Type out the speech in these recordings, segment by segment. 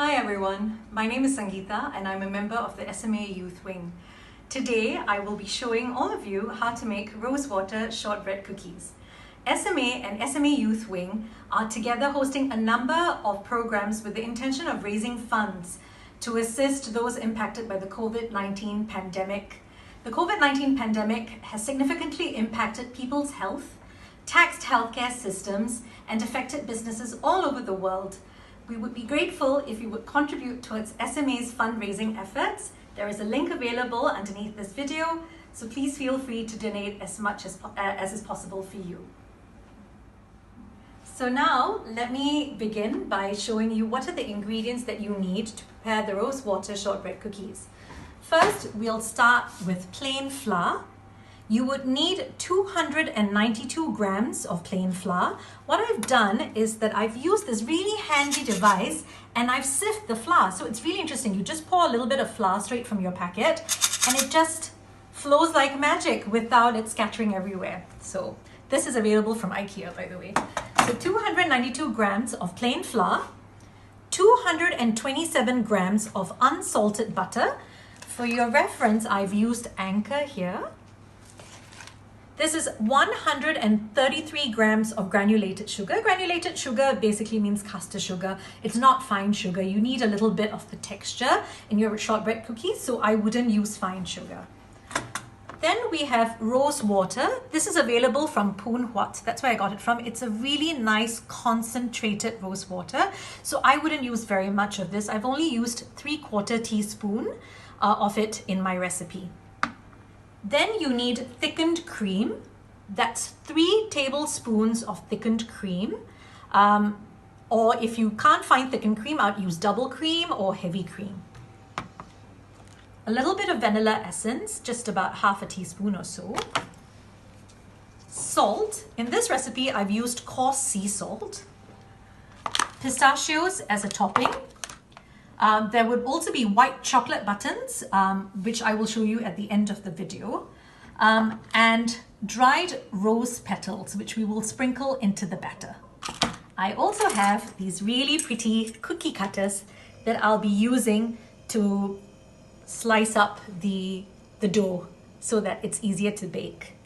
Hi everyone, my name is Sangeeta and I'm a member of the SMA Youth Wing. Today I will be showing all of you how to make rosewater shortbread cookies. SMA and SMA Youth Wing are together hosting a number of programs with the intention of raising funds to assist those impacted by the COVID-19 pandemic. The COVID-19 pandemic has significantly impacted people's health, taxed healthcare systems, and affected businesses all over the world. We would be grateful if you would contribute towards SMA's fundraising efforts. There is a link available underneath this video, so please feel free to donate as much as is possible for you. So now let me begin by showing you what are the ingredients that you need to prepare the rosewater shortbread cookies. First, we'll start with plain flour. You would need 292 grams of plain flour. What I've done is that I've used this really handy device and I've sifted the flour. So it's really interesting. You just pour a little bit of flour straight from your packet and it just flows like magic without it scattering everywhere. So this is available from IKEA, by the way. So 292 grams of plain flour, 227 grams of unsalted butter. For your reference, I've used Anchor here. This is 133 grams of granulated sugar. Granulated sugar basically means caster sugar. It's not fine sugar. You need a little bit of the texture in your shortbread cookies, so I wouldn't use fine sugar. Then we have rose water. This is available from Poon Huat. That's where I got it from. It's a really nice concentrated rose water. So I wouldn't use very much of this. I've only used 3/4 teaspoon of it in my recipe. Then you need thickened cream. That's 3 tablespoons of thickened cream. Or if you can't find thickened cream, I'd use double cream or heavy cream. A little bit of vanilla essence, just about 1/2 teaspoon or so. Salt. In this recipe, I've used coarse sea salt. Pistachios as a topping. There would also be white chocolate buttons, which I will show you at the end of the video, and dried rose petals, which we will sprinkle into the batter. I also have these really pretty cookie cutters that I'll be using to slice up the dough so that it's easier to bake.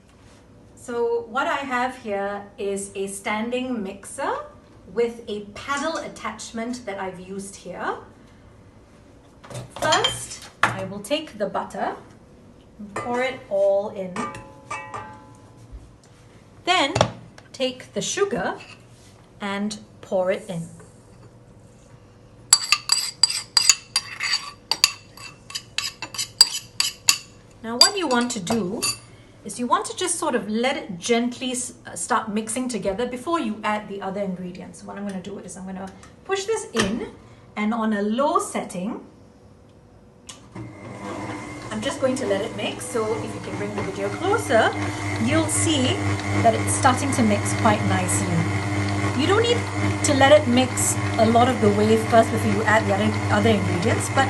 So what I have here is a standing mixer with a paddle attachment that I've used here. First, I will take the butter and pour it all in. Then take the sugar and pour it in. Now what you want to do is you want to just sort of let it gently start mixing together before you add the other ingredients. What I'm going to do is I'm going to push this in, and on a low setting, I'm just going to let it mix. So if you can bring the video closer, you'll see that it's starting to mix quite nicely. You don't need to let it mix a lot of the way first before you add the other ingredients, but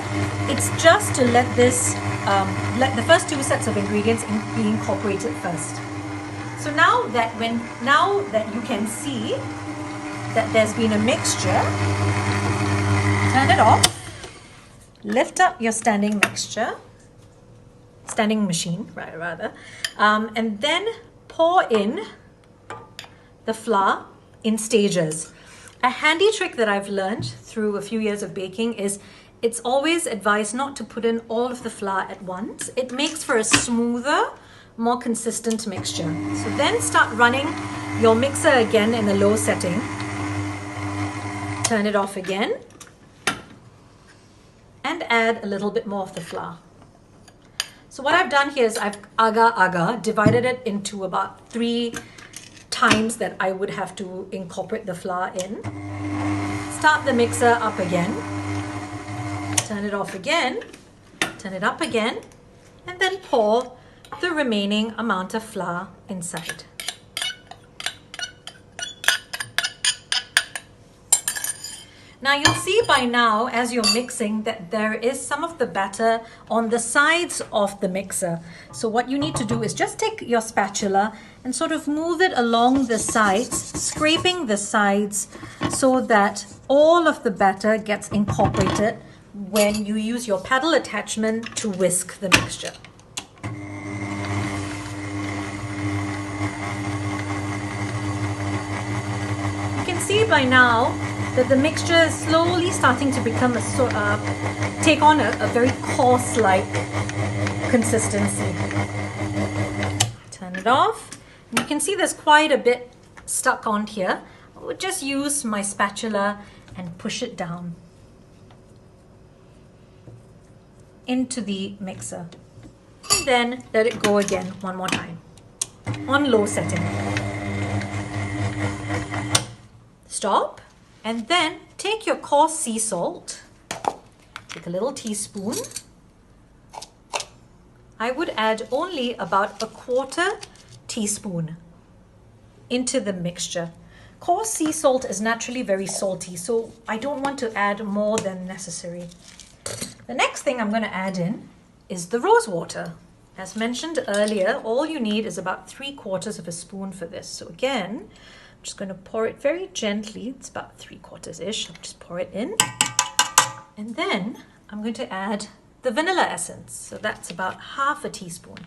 it's just to let this, let the first 2 sets of ingredients be incorporated first. So now that you can see that there's been a mixture, turn it off, lift up your standing machine, rather, and then pour in the flour in stages. A handy trick that I've learned through a few years of baking is it's always advised not to put in all of the flour at once. It makes for a smoother, more consistent mixture. So then start running your mixer again in a low setting. Turn it off again and add a little bit more of the flour. So what I've done here is I've divided it into about 3 times that I would have to incorporate the flour in. Start the mixer up again, turn it off again, turn it up again, and then pour the remaining amount of flour inside. Now you'll see by now as you're mixing that there is some of the batter on the sides of the mixer. So what you need to do is just take your spatula and sort of move it along the sides, scraping the sides so that all of the batter gets incorporated when you use your paddle attachment to whisk the mixture. You can see by now that the mixture is slowly starting to become take on a very coarse-like consistency. Turn it off. And you can see there's quite a bit stuck on here. I would just use my spatula and push it down into the mixer. And then let it go again one more time on low setting. Stop. And then take your coarse sea salt, take a little teaspoon. I would add only about a 1/4 teaspoon into the mixture. Coarse sea salt is naturally very salty, so I don't want to add more than necessary. The next thing I'm going to add in is the rose water. As mentioned earlier, all you need is about 3/4 of a spoon for this. So again, I'm just going to pour it very gently. It's about 3/4-ish. I'll just pour it in. And then I'm going to add the vanilla essence. So that's about 1/2 teaspoon.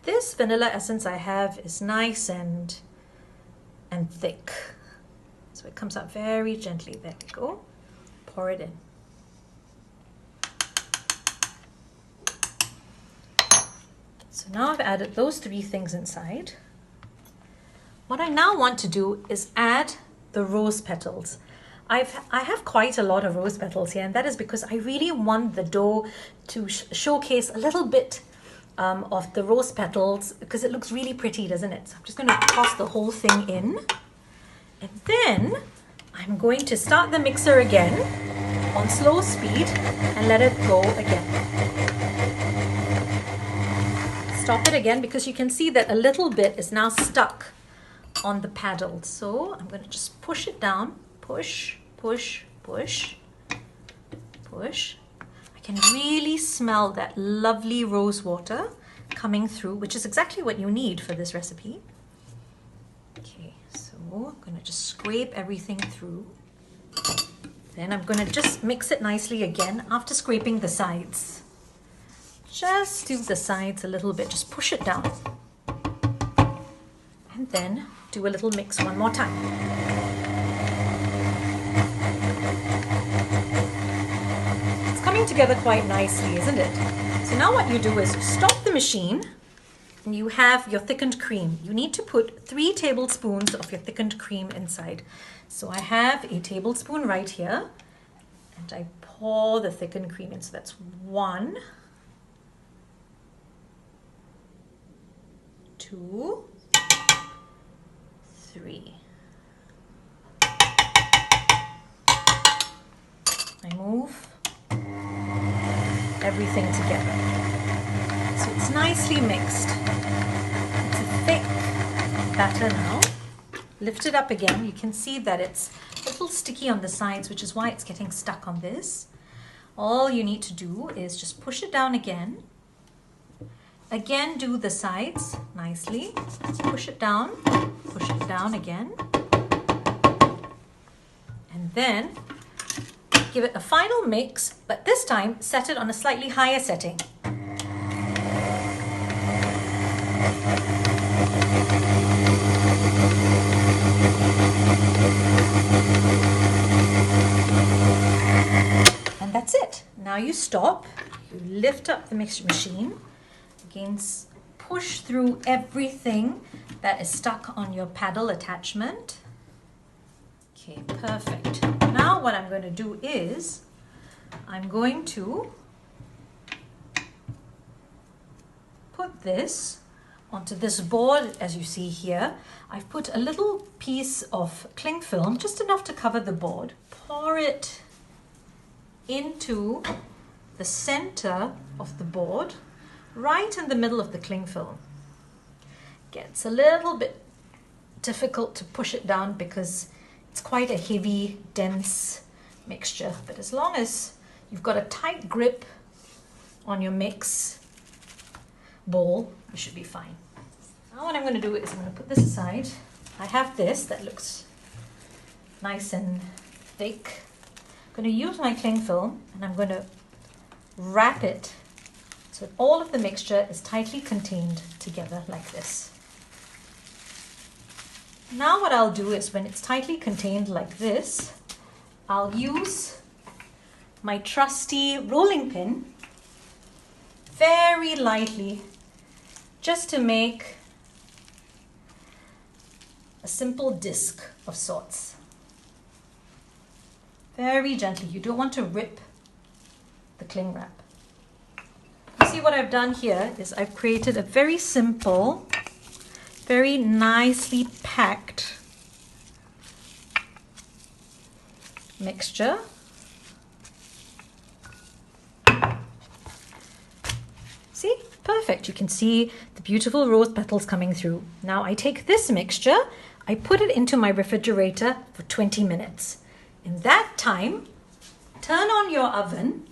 This vanilla essence I have is nice and thick. So it comes out very gently. There we go. Pour it in. So now I've added those 3 things inside. What I now want to do is add the rose petals. I have quite a lot of rose petals here, and that is because I really want the dough to showcase a little bit of the rose petals because it looks really pretty, doesn't it? So I'm just going to toss the whole thing in. And then I'm going to start the mixer again on slow speed and let it go again. Stop it again because you can see that a little bit is now stuck on the paddle. So I'm going to just push it down. Push, push, push, push. I can really smell that lovely rose water coming through, which is exactly what you need for this recipe. Okay, so I'm going to just scrape everything through. Then I'm going to just mix it nicely again after scraping the sides. Just do the sides a little bit, just push it down. And then do a little mix one more time. It's coming together quite nicely, isn't it? So now what you do is stop the machine and you have your thickened cream. You need to put 3 tablespoons of your thickened cream inside. So I have a tablespoon right here and I pour the thickened cream in. So that's 1, 2, 3. I move everything together. So it's nicely mixed. It's a thick batter now. Lift it up again. You can see that it's a little sticky on the sides, which is why it's getting stuck on this. All you need to do is just push it down again. Again, do the sides nicely. Push it down again. And then give it a final mix, but this time set it on a slightly higher setting. And that's it. Now you stop, you lift up the mixture machine, again push through everything that is stuck on your paddle attachment. Okay, perfect. Now what I'm going to do is I'm going to put this onto this board. As you see here, I've put a little piece of cling film, just enough to cover the board. Pour it into the center of the board, right in the middle of the cling film. Gets a little bit difficult to push it down because it's quite a heavy, dense mixture, but as long as you've got a tight grip on your mix bowl, you should be fine. Now what I'm going to do is I'm going to put this aside. I have this that looks nice and thick. I'm going to use my cling film and I'm going to wrap it so all of the mixture is tightly contained together like this. Now what I'll do is when it's tightly contained like this, I'll use my trusty rolling pin very lightly just to make a simple disc of sorts. Very gently. You don't want to rip the cling wrap. You see what I've done here is I've created a very simple, very nicely packed mixture. See? Perfect. You can see the beautiful rose petals coming through. Now I take this mixture, I put it into my refrigerator for 20 minutes. In that time, turn on your oven,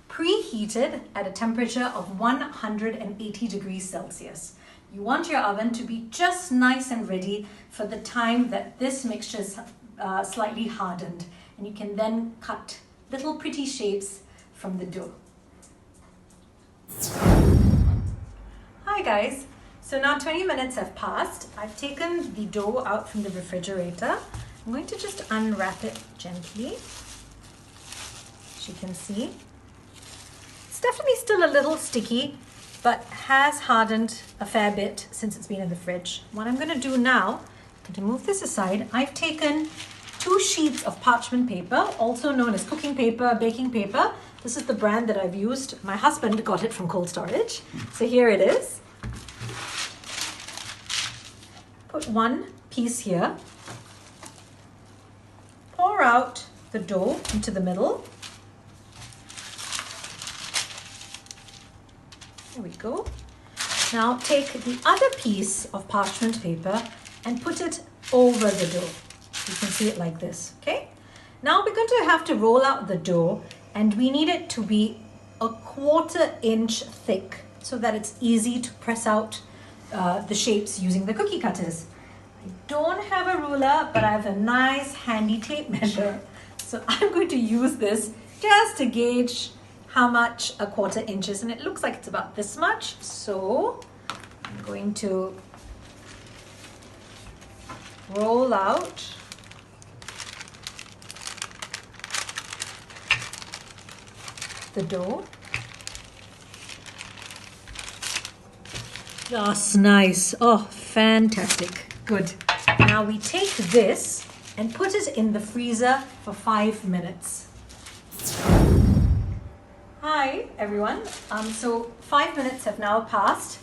preheated at a temperature of 180 degrees Celsius. You want your oven to be just nice and ready for the time that this mixture is slightly hardened. And you can then cut little pretty shapes from the dough. Hi guys, so now 20 minutes have passed. I've taken the dough out from the refrigerator. I'm going to just unwrap it gently, as you can see. It's definitely still a little sticky, but has hardened a fair bit since it's been in the fridge. What I'm going to do now, to move this aside, I've taken 2 sheets of parchment paper, also known as cooking paper, baking paper. This is the brand that I've used. My husband got it from cold storage. So here it is. Put 1 piece here. Pour out the dough into the middle. There we go. Now take the other piece of parchment paper and put it over the dough. You can see it like this, okay? Now we're going to have to roll out the dough and we need it to be a 1/4 inch thick so that it's easy to press out the shapes using the cookie cutters. I don't have a ruler, but I have a nice handy tape measure. So I'm going to use this just to gauge how much a 1/4 inch is, and it looks like it's about this much. So I'm going to roll out the dough. That's nice. Oh, fantastic. Good. Now we take this and put it in the freezer for 5 minutes. Hi, everyone. So 5 minutes have now passed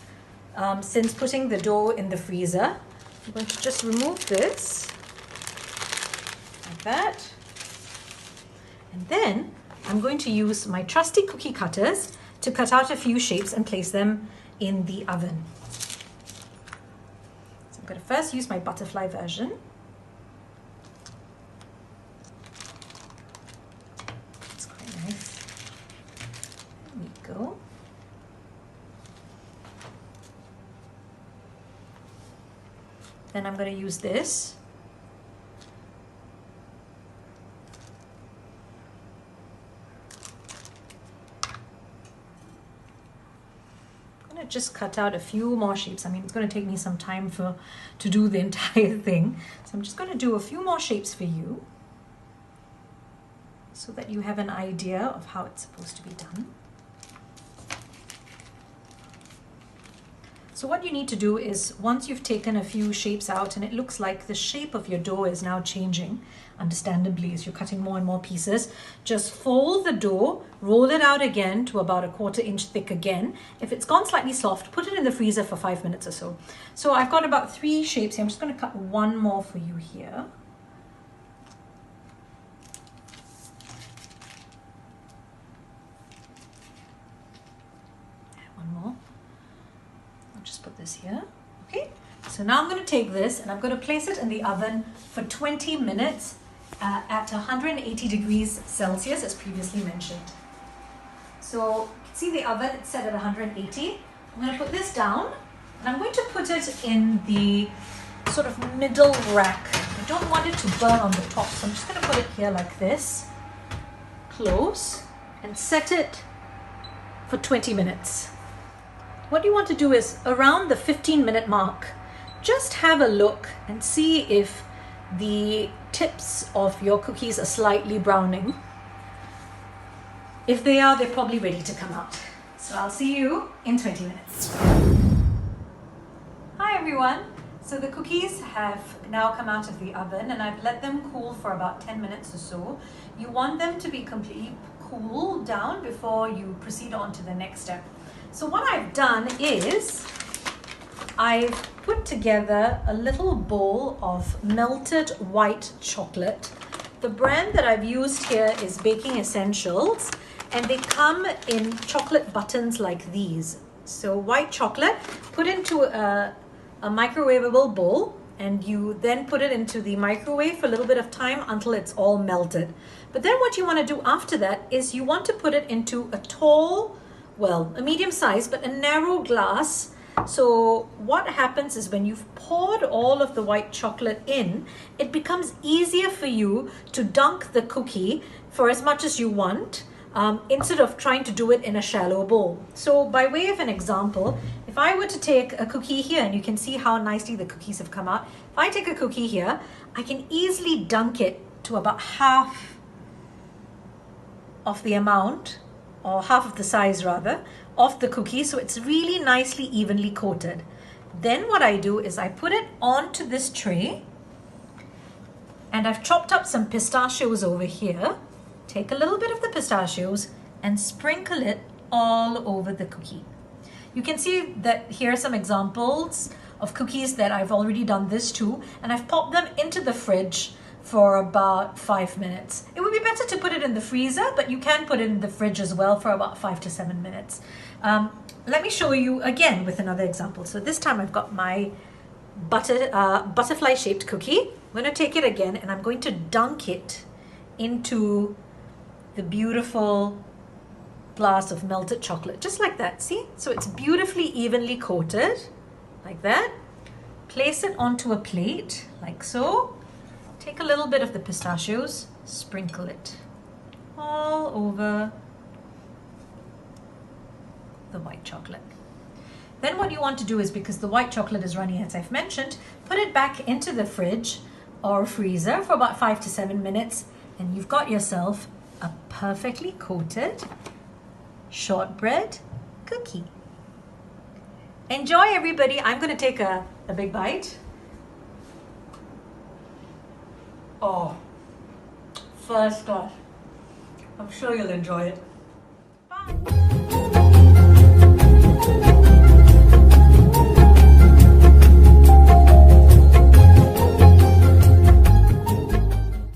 since putting the dough in the freezer. I'm going to just remove this like that. And then I'm going to use my trusty cookie cutters to cut out a few shapes and place them in the oven. So I'm going to first use my butterfly version. It's quite nice. There we go. Then I'm going to use this. Just cut out a few more shapes. I mean, it's going to take me some time to do the entire thing. So I'm just going to do a few more shapes for you so that you have an idea of how it's supposed to be done. So what you need to do is, once you've taken a few shapes out and it looks like the shape of your dough is now changing, understandably, as you're cutting more and more pieces, just fold the dough, roll it out again to about a 1/4 inch thick again. If it's gone slightly soft, put it in the freezer for 5 minutes or so. So I've got about 3 shapes here. I'm just going to cut one more for you here. One more. I'll just put this here. Okay. So now I'm going to take this and I'm going to place it in the oven for 20 minutes at 180 degrees Celsius as previously mentioned. So see the oven, it's set at 180. I'm going to put this down and I'm going to put it in the sort of middle rack. I don't want it to burn on the top, so I'm just going to put it here like this, close, and set it for 20 minutes. What you want to do is around the 15-minute mark, just have a look and see if the tips of your cookies are slightly browning. If they are, they're probably ready to come out. So I'll see you in 20 minutes. Hi everyone. So the cookies have now come out of the oven and I've let them cool for about 10 minutes or so. You want them to be completely cooled down before you proceed on to the next step. So what I've done is I've put together a little bowl of melted white chocolate. The brand that I've used here is Baking Essentials, and they come in chocolate buttons like these. So white chocolate put into a microwavable bowl, and you then put it into the microwave for a little bit of time until it's all melted. But then what you want to do after that is you want to put it into a tall, well, a medium size, but a narrow glass. So what happens is when you've poured all of the white chocolate in, it becomes easier for you to dunk the cookie for as much as you want, instead of trying to do it in a shallow bowl. So by way of an example, if I were to take a cookie here, and you can see how nicely the cookies have come out. If I take a cookie here, I can easily dunk it to about half of the amount, or half of the size rather, of the cookie, so it's really nicely evenly coated. Then what I do is I put it onto this tray, and I've chopped up some pistachios over here. Take a little bit of the pistachios and sprinkle it all over the cookie. You can see that here are some examples of cookies that I've already done this to, and I've popped them into the fridge for about 5 minutes. It would be better to put it in the freezer, but you can put it in the fridge as well for about 5 to 7 minutes. Let me show you again with another example. So this time I've got my butterfly shaped cookie. I'm going to take it again and I'm going to dunk it into the beautiful glass of melted chocolate, just like that. See? So it's beautifully evenly coated, like that. Place it onto a plate, like so. Take a little bit of the pistachios, sprinkle it all over the white chocolate. Then what you want to do is, because the white chocolate is runny as I've mentioned, put it back into the fridge or freezer for about 5 to 7 minutes, and you've got yourself a perfectly coated shortbread cookie. Enjoy everybody. I'm going to take a big bite. Oh, first class. I'm sure you'll enjoy it. Bye.